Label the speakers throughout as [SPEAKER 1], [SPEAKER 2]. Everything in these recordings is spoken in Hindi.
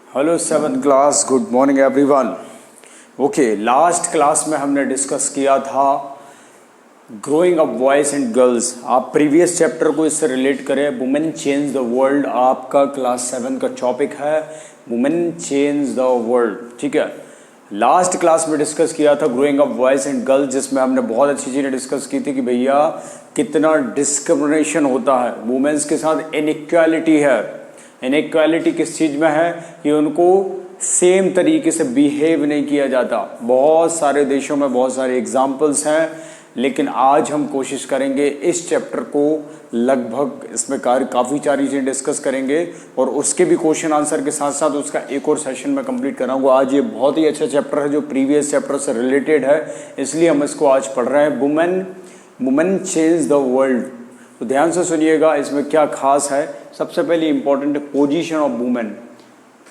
[SPEAKER 1] Hello seven class, good morning everyone. Okay, last class में हमने डिस्कस किया था growing up boys and girls. आप प्रीवियस चैप्टर को इससे रिलेट करें, वुमेन चेंज द वर्ल्ड आपका क्लास 7 का टॉपिक है, वुमेन चेंज द वर्ल्ड। ठीक है, लास्ट क्लास में डिस्कस किया था growing up boys and girls, जिसमें हमने बहुत अच्छी चीज़ें डिस्कस की थी कि भैया कितना डिस्क्रिमिनेशन होता है, वुमेन्स के साथ इनइक्वालिटी है। इनइक्वालिटी किस चीज़ में है कि उनको सेम तरीके से बिहेव नहीं किया जाता। बहुत सारे देशों में बहुत सारे एग्जाम्पल्स हैं, लेकिन आज हम कोशिश करेंगे इस चैप्टर को लगभग इसमें काफ़ी सारी चीज़ें डिस्कस करेंगे और उसके भी क्वेश्चन आंसर के साथ साथ उसका एक और सेशन में कंप्लीट कराऊंगा। आज ये बहुत ही अच्छा चैप्टर है जो प्रीवियस चैप्टर से रिलेटेड है, इसलिए हम इसको आज पढ़ रहे हैं, वुमेन चेंज द वर्ल्ड। तो ध्यान से सुनिएगा, इसमें क्या खास है। सबसे पहले इंपॉर्टेंट है पोजीशन ऑफ वुमेन।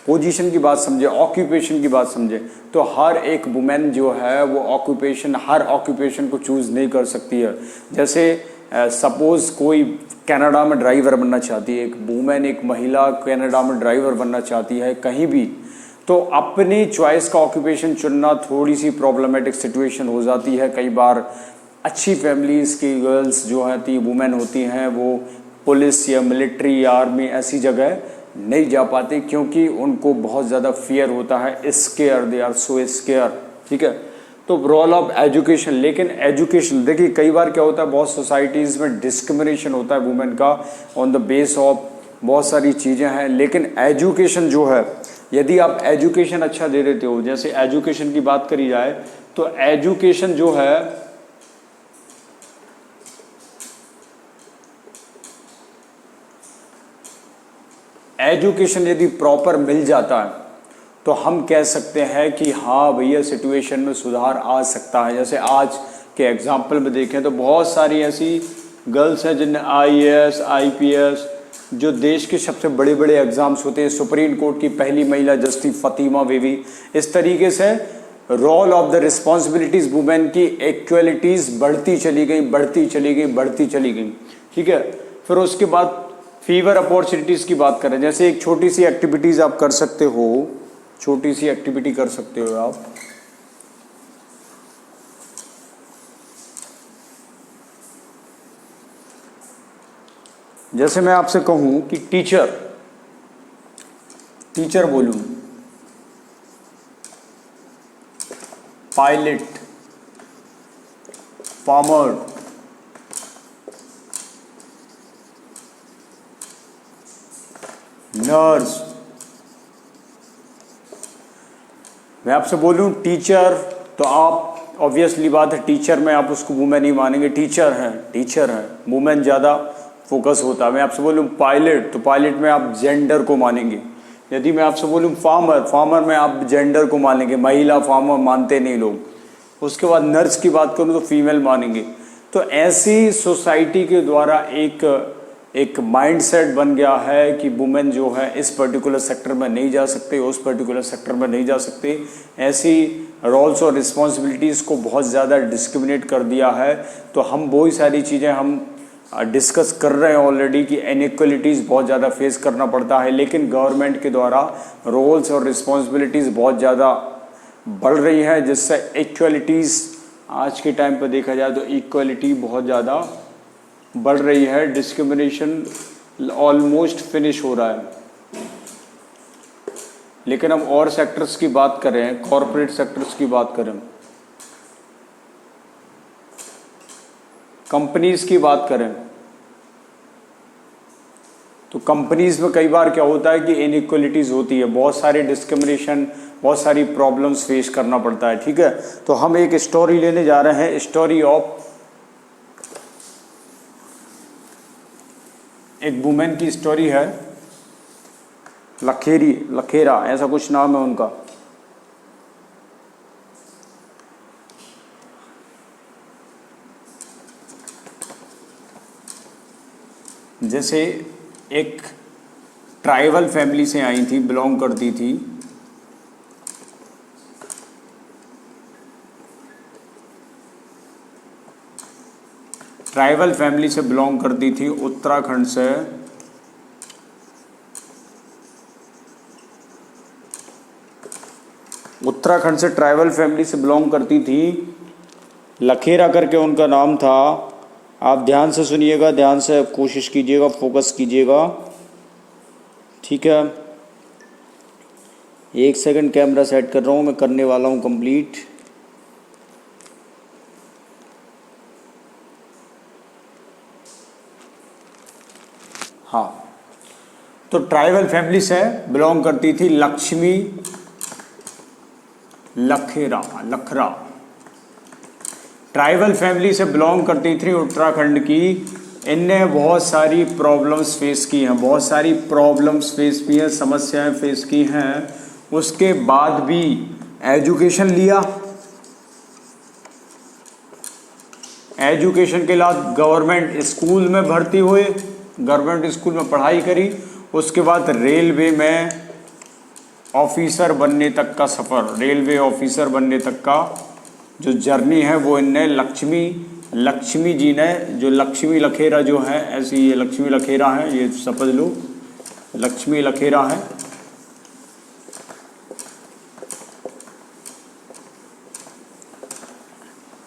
[SPEAKER 1] पोजीशन की बात समझे, ऑक्यूपेशन की बात समझे, तो हर एक वुमेन जो है वो हर ऑक्यूपेशन को चूज़ नहीं कर सकती है। जैसे सपोज़ कोई कनाडा में ड्राइवर बनना चाहती है, एक वुमेन, एक महिला कनाडा में ड्राइवर बनना चाहती है कहीं भी, तो अपनी चॉइस का ऑक्यूपेशन चुनना थोड़ी सी प्रॉब्लमेटिक सिचुएशन हो जाती है। कई बार अच्छी फैमिलीज़ की गर्ल्स जो होती वुमेन होती हैं वो पुलिस या मिलिट्री या आर्मी ऐसी जगह नहीं जा पाती, क्योंकि उनको बहुत ज़्यादा फियर होता है, scare, they are so scare. ठीक है, तो रोल ऑफ एजुकेशन। लेकिन एजुकेशन देखिए, कई बार क्या होता है, बहुत सोसाइटीज़ में डिस्क्रिमिनेशन होता है वुमेन का ऑन द बेस ऑफ बहुत सारी चीज़ें हैं। लेकिन एजुकेशन जो है, यदि आप एजुकेशन अच्छा दे देते हो, जैसे एजुकेशन की बात करी जाए तो एजुकेशन जो है एजुकेशन यदि प्रॉपर मिल जाता है तो हम कह सकते हैं कि हाँ भैया सिचुएशन में सुधार आ सकता है। जैसे आज के एग्जाम्पल में देखें तो बहुत सारी ऐसी गर्ल्स हैं जिनने IAS, IPS, जो देश के सबसे बड़े बड़े एग्ज़ाम्स होते हैं, सुप्रीम कोर्ट की पहली महिला जस्टिस फ़ातिमा बीवी, इस तरीके से role of the responsibilities women की इक्वलिटीज़ बढ़ती चली गई। ठीक है, फिर उसके बाद फीवर अपॉर्चुनिटीज़ की बात करें, जैसे एक छोटी सी एक्टिविटीज़ आप कर सकते हो, छोटी सी एक्टिविटी कर सकते हो आप। जैसे मैं आपसे कहूं कि टीचर बोलूं, पायलट, फार्मर, नर्स। मैं आपसे बोलूं टीचर, तो आप ऑब्वियसली बात है टीचर में आप उसको वुमेन ही मानेंगे, टीचर हैं, वुमेन ज़्यादा फोकस होता है। मैं आपसे बोलूं पायलट, तो पायलट में आप जेंडर को मानेंगे। यदि मैं आपसे बोलूं फार्मर में आप जेंडर को मानेंगे, महिला फार्मर मानते नहीं लोग। उसके बाद नर्स की बात करूं तो फीमेल मानेंगे। तो ऐसी सोसाइटी के द्वारा एक माइंडसेट बन गया है कि वुमेन जो है इस पर्टिकुलर सेक्टर में नहीं जा सकते, उस पर्टिकुलर सेक्टर में नहीं जा सकते। ऐसी रोल्स और रिस्पॉन्सिबिलिटीज़ को बहुत ज़्यादा डिस्क्रिमिनेट कर दिया है। तो हम वही सारी चीज़ें हम डिस्कस कर रहे हैं ऑलरेडी कि इनइक्वलिटीज़ बहुत ज़्यादा फेस करना पड़ता है, लेकिन गवर्नमेंट के द्वारा रोल्स और रिस्पॉन्सिबिलिटीज़ बहुत ज़्यादा बढ़ रही हैं, जिससे इक्वलिटीज़ आज के टाइम पर देखा जाए तो इक्वलिटी बहुत ज़्यादा बढ़ रही है, डिस्क्रिमिनेशन ऑलमोस्ट फिनिश हो रहा है। लेकिन हम और सेक्टर्स की बात करें, कॉरपोरेट सेक्टर्स की बात करें, कंपनीज की बात करें, तो कंपनीज में कई बार क्या होता है कि इनइक्वलिटीज़ होती है, बहुत सारी डिस्क्रिमिनेशन, बहुत सारी प्रॉब्लम्स फेस करना पड़ता है। ठीक है, तो हम एक स्टोरी लेने जा रहे हैं, स्टोरी ऑफ एक वुमेन की स्टोरी है, लखेरा ऐसा कुछ नाम है उनका। जैसे एक ट्राइबल फैमिली से आई थी, बिलोंग करती थी। ट्राइबल फैमिली से बिलोंग करती थी, उत्तराखंड से। उत्तराखंड से ट्राइबल फैमिली से बिलोंग करती थी, लखेरा करके उनका नाम था। आप ध्यान से सुनिएगा, ध्यान से कोशिश कीजिएगा, फोकस कीजिएगा, ठीक है। 1 सेकंड कैमरा सेट कर रहा हूँ, मैं करने वाला हूँ कंप्लीट। हाँ, तो ट्राइबल फैमिली से बिलोंग करती थी लक्ष्मी लखरा। ट्राइबल फैमिली से बिलोंग करती थी उत्तराखंड की। इनने बहुत सारी प्रॉब्लम्स फेस की हैं, बहुत सारी प्रॉब्लम्स फेस की हैं, समस्याएं फेस की हैं। उसके बाद भी एजुकेशन लिया, एजुकेशन के बाद गवर्नमेंट स्कूल में भर्ती हुए, गवर्नमेंट स्कूल में पढ़ाई करी। उसके बाद रेलवे में ऑफिसर बनने तक का सफ़र, रेलवे ऑफिसर बनने तक का जो जर्नी है वो इनने लक्ष्मी जी ने, जो लक्ष्मी लखेरा जो है, ऐसी ये लक्ष्मी लखेरा है, ये समझ लो लक्ष्मी लखेरा है।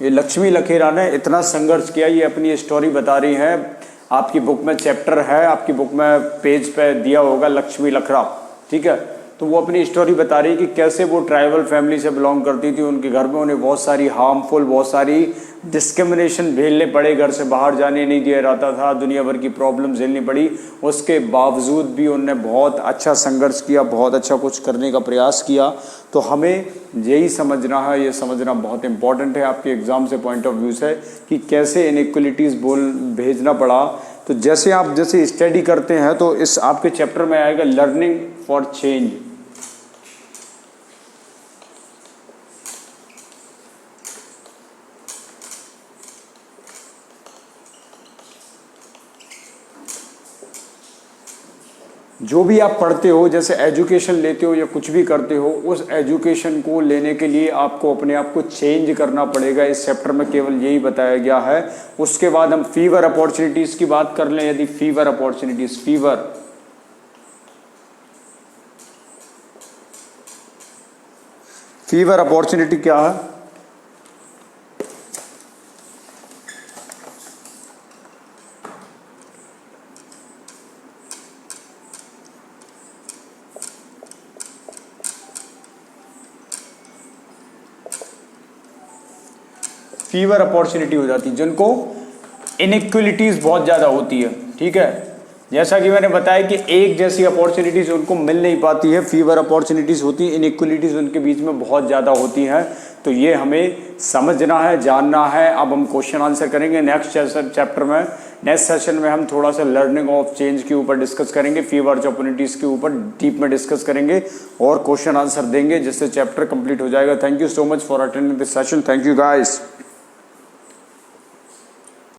[SPEAKER 1] ये लक्ष्मी लखेरा ने इतना संघर्ष किया, ये अपनी स्टोरी बता रही है। आपकी बुक में चैप्टर है, आपकी बुक में पेज पे दिया होगा लक्ष्मी लखरा, ठीक है। तो वो अपनी स्टोरी बता रही है कि कैसे वो ट्राइबल फैमिली से बिलोंग करती थी। उनके घर में उन्हें बहुत सारी हार्मफुल, बहुत सारी डिस्क्रिमिनेशन झेलने पड़े, घर से बाहर जाने नहीं दिया जाता था, दुनिया भर की प्रॉब्लम झेलनी पड़ी। उसके बावजूद भी उनने बहुत अच्छा संघर्ष किया, बहुत अच्छा कुछ करने का प्रयास किया। तो हमें यही समझना है, ये समझना बहुत इंपॉर्टेंट है आपके एग्ज़ाम से पॉइंट ऑफ व्यू से, कि कैसे इनइक्वलिटीज़ भेजना पड़ा। तो जैसे आप स्टडी करते हैं तो इस आपके चैप्टर में आएगा लर्निंग फॉर चेंज। जो भी आप पढ़ते हो, जैसे एजुकेशन लेते हो या कुछ भी करते हो, उस एजुकेशन को लेने के लिए आपको अपने आप को चेंज करना पड़ेगा। इस चैप्टर में केवल यही बताया गया है। उसके बाद हम फीवर अपॉर्चुनिटीज़ की बात कर लें। यदि फीवर अपॉर्चुनिटीज़, फीवर अपॉर्चुनिटी क्या है? फीवर अपॉर्चुनिटी हो जाती है जिनको इनइक्वलिटीज़ बहुत ज़्यादा होती है, ठीक है। जैसा कि मैंने बताया कि एक जैसी अपॉर्चुनिटीज़ उनको मिल नहीं पाती है, फीवर अपॉर्चुनिटीज़ होती है, इनइक्वलिटीज़ उनके बीच में बहुत ज़्यादा होती हैं। तो ये हमें समझना है, जानना है। अब हम क्वेश्चन आंसर करेंगे नेक्स्ट चैप्टर में। नेक्स्ट सेशन में हम थोड़ा सा लर्निंग ऑफ चेंज के ऊपर डिस्कस करेंगे, फीवर अपॉर्चुनिटीज़ के ऊपर डीप में डिस्कस करेंगे और क्वेश्चन आंसर देंगे, जिससे चैप्टर कंप्लीट हो जाएगा। Thank you so much for attending this session. Thank you guys.